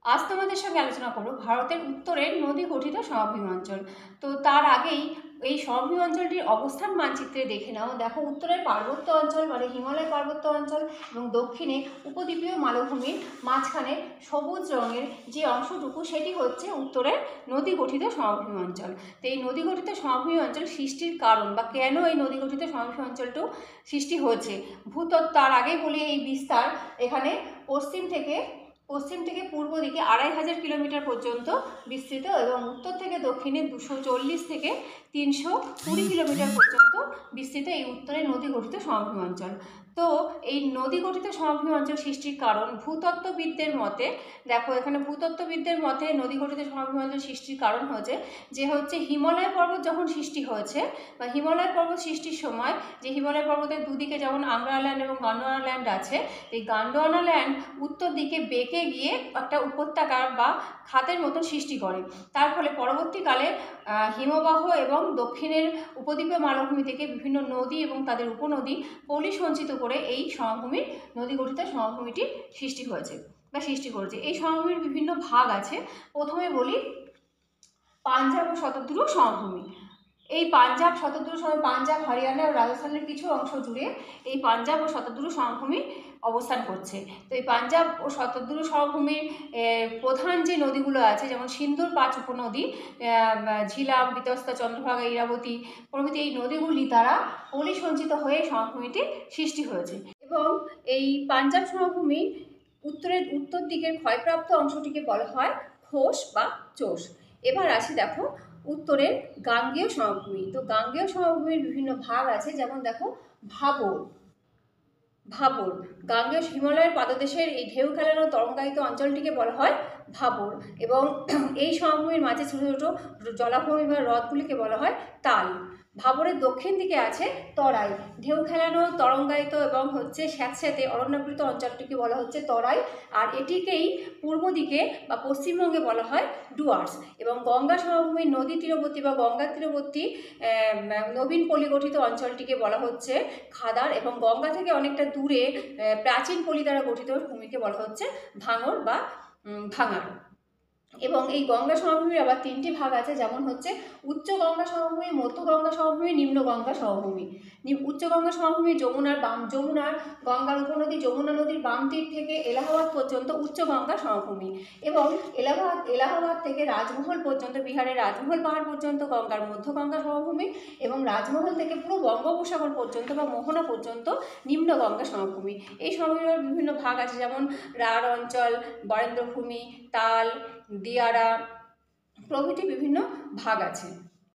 আজ তোমাদের সঙ্গে আলোচনা করব ভারতের উত্তরের নদী গঠিত সমভূমি অঞ্চল। তো তার আগেই এই সমভূমি অঞ্চলটির অবস্থান মানচিত্রে দেখে নাও। দেখো, উত্তরের পার্বত্য অঞ্চল মানে হিমালয় পার্বত্য অঞ্চল এবং দক্ষিণে উপদ্বীপীয় মালভূমির মাঝখানে সবুজ রঙের যে অংশটুকু সেটি হচ্ছে উত্তরের নদী গঠিত সমভূমি অঞ্চল। তো এই নদী গঠিত সমভূমি অঞ্চল সৃষ্টির কারণ বা কেন এই নদী গঠিত সমভূমি অঞ্চলটি সৃষ্টি হয়েছে ভূতত্ত্ব, তার আগে বলি এই বিস্তার এখানে পশ্চিম থেকে পূর্ব দিকে 2500 কিলোমিটার পর্যন্ত বিস্তৃত এবং উত্তর থেকে দক্ষিণে 240 থেকে 320 কিলোমিটার পর্যন্ত বিস্তৃত এই উত্তরের নদী গঠিত সমভূমি অঞ্চল। তো এই নদী গঠিত সমভূমি অঞ্চল সৃষ্টির কারণ ভূতত্ত্ববিদদের মতে, দেখো এখানে ভূতত্ত্ববিদদের মতে নদী গঠিত সমভূমি অঞ্চল সৃষ্টির কারণ হচ্ছে হিমালয় পর্বত যখন সৃষ্টি হয়েছে বা হিমালয় পর্বত সৃষ্টির সময় যে হিমালয় পর্বতের দুদিকে যেমন আংগ্রা ল্যান্ড এবং গন্ডোয়ানা ল্যান্ড আছে, এই গন্ডোয়ানা ল্যান্ড উত্তর দিকে বেঁকে গিয়ে একটা উপত্যকার বা খাতের মতন সৃষ্টি করে। তার ফলে পরবর্তীকালে হিমবাহ এবং দক্ষিণের উপদ্বীপীয় মালভূমি থেকে বিভিন্ন নদী এবং তাদের উপনদী পলি সঞ্চিত করে এই সমভূমির নদী গঠিত সমভূমিটি সৃষ্টি হয়েছে বা সৃষ্টি করেছে। এই সমভূমির বিভিন্ন ভাগ আছে। প্রথমে বলি পাঞ্জাব ও শতদ্রু সমভূমি। এই পাঞ্জাব পাঞ্জাব, হরিয়ানা ও রাজস্থানের কিছু অংশ জুড়ে এই পাঞ্জাব ও শতদ্রু সমভূমি অবস্থান করছে। তো এই পাঞ্জাব ও শতদ্রু সমভূমির প্রধান যে নদীগুলো আছে, যেমন সিন্ধুর 5 উপনদী ঝিলাম, বিতস্তা, চন্দ্রভাগা, ইরাবতী প্রভৃতি, এই নদীগুলি দ্বারা পলিসঞ্চিত হয়ে সমভূমিটি সৃষ্টি হয়েছে। এবং এই পাঞ্জাব সমভূমি উত্তর দিকের ক্ষয়প্রাপ্ত অংশটিকে বলা হয় খোস বা চোষ। এবার আসি দেখো উত্তরের গাঙ্গেয় সমভূমি। তো গাঙ্গেয় সমভূমির বিভিন্ন ভাগ আছে, যেমন দেখো ভাবর। গাঙ্গেয় হিমালয়ের পাদদেশের এই ঢেউ খেলানো তরঙ্গায়িত অঞ্চলটিকে বলা হয় ভাবর এবং এই সমভূমির মাঝে ছোট ছোট জলাভূমি বা হ্রদগুলিকে বলা হয় তাল। ভাবরের দক্ষিণ দিকে আছে তরাই। ঢেউ খেলানো তরঙ্গায়িত এবং স্যাঁতস্যাঁতে অরণ্যাবৃত অঞ্চলটিকে বলা হচ্ছে তরাই, আর এটিকেই পূর্ব দিকে বা পশ্চিমবঙ্গে বলা হয় ডুয়ার্স। এবং গঙ্গা সমভূমির নদী তীরবর্তী বা গঙ্গা তীরবর্তী নবীন পলিগঠিত অঞ্চলটিকে বলা হচ্ছে খাদার এবং গঙ্গা থেকে অনেকটা দূরে প্রাচীন পলি দ্বারা গঠিত ভূমিকে বলা হচ্ছে ভাঙর বা ভাঙার। এবং এই গঙ্গা সমভূমির আবার 3টি ভাগ আছে, যেমন হচ্ছে উচ্চ গঙ্গা সমভূমি, মধ্য গঙ্গা সমভূমি, নিম্ন গঙ্গা সমভূমি। উচ্চ গঙ্গা সমভূমি যমুনার গঙ্গার উপনদী যমুনা নদীর বাম তীর থেকে এলাহাবাদ পর্যন্ত উচ্চ গঙ্গা সমভূমি এবং এলাহাবাদ থেকে রাজমহল পর্যন্ত, বিহারের রাজমহল পাহাড় পর্যন্ত গঙ্গার মধ্য গঙ্গা সমভূমি এবং রাজমহল থেকে পুরো বঙ্গোপসাগর পর্যন্ত বা মোহনা পর্যন্ত নিম্ন গঙ্গা সমভূমি। এই সমভূমির বিভিন্ন ভাগ আছে, যেমন রাঢ় অঞ্চল, বরেন্দ্রভূমি, তাল, দিয়ারা প্রভৃতি বিভিন্ন ভাগ আছে।